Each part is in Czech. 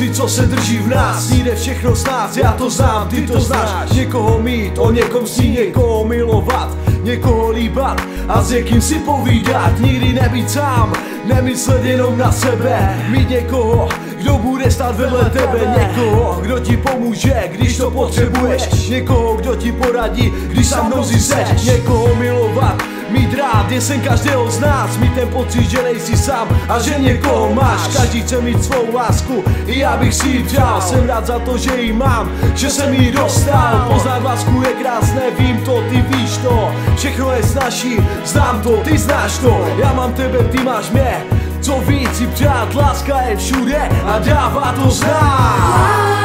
pocit, co se drží v nás. Jde všechno z nás, já to znám, ty to znáš. Někoho mít, o někom si někoho milovat, někoho líbat a s někým si povídat. Nikdy nebýt sám, nemyslet jenom na sebe. Mít někoho, kdo bude stát vedle tebe. Někoho, kdo ti pomůže, když to potřebuješ. Někoho, kdo ti poradí, když sám mnozí seš. Někoho milovat, mít rád je sen každého z nás. Mít ten pocit, že nejsi sám a že někoho máš. Každý chce mít svou lásku, i já bych si ji přál. Jsem rád za to, že ji mám, že jsem ji dostal. Poznat lásku je krásné, vím to, ty víš to. Všechno je snaží, znám to, ty znáš to. Já mám tebe, ty máš mě. Co víc si přát, láska je všude a dává to znát.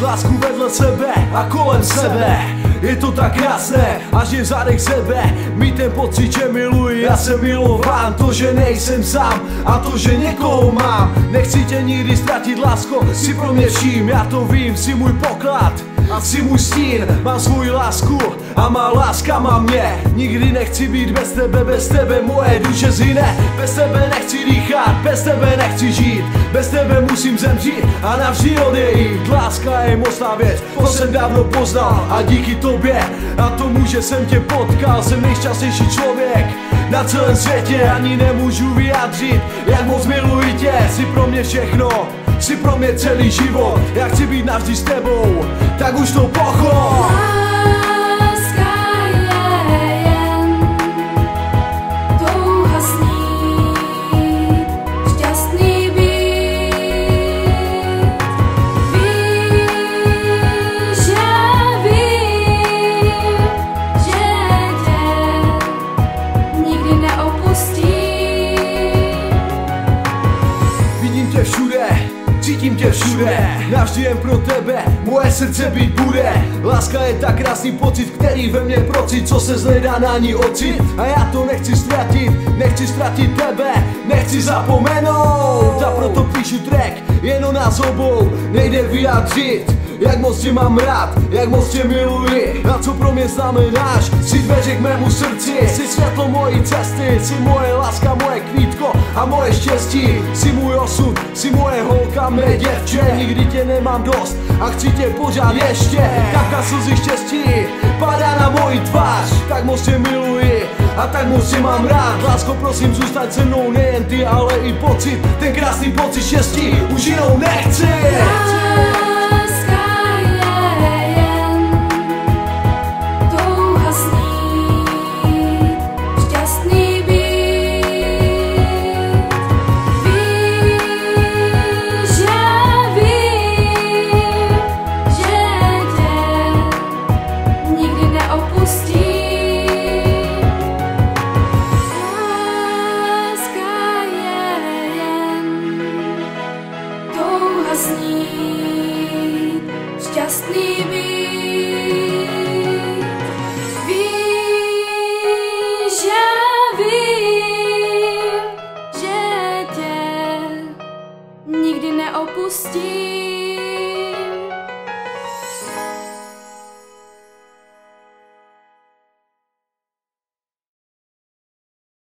Lásku vedle sebe a kolem sebe. Je to tak krásné, až je v zádech sebe. Mít ten pocit, že miluji, já jsem milován. To, že nejsem sám a to, že někoho mám. Nechci tě nikdy ztratit, lásko, si pro mě vším. Já to vím, jsi můj poklad a jsi můj stín. Mám svou lásku a má láska má mě. Nikdy nechci být bez tebe moje duše zhyne. Bez tebe nechci dýchat, bez tebe nechci žít. Bez tebe musím zemřít a navždy odejít. Láska je mocná věc, to jsem dávno poznal. A díky tobě a tomu, že jsem tě potkal, jsem nejšťastnější člověk na celém světě. Ani nemůžu vyjádřit, jak moc miluji tě. Jsi pro mě všechno, jsi pro mě celý život. Já chci být navždy s tebou, tak už to pochop. Cítím tě všude, navždy jen pro tebe, moje srdce být bude. Láska je tak krásný pocit, který ve mně procit, co se nedá na ní ocit. A já to nechci ztratit tebe, nechci zapomenout. A proto píšu track, jen o nás obou, nejde vyjádřit. Jak moc tě mám rád, jak moc tě miluji. A co pro mě znamenáš, jsi dveře k mému srdci. Jsi světlo mojí cesty, jsi moje láska, moje kvítko a moje štěstí. Jsi můj osud, jsi moje holka, mé děvče. Nikdy tě nemám dost a chci tě pořád ještě. Kapka slzy štěstí padá na moji tvář. Tak moc tě miluji a tak moc tě mám rád. Lásko, prosím, zůstaň se mnou, nejen ty, ale i pocit. Ten krásný pocit štěstí už jinou nechci.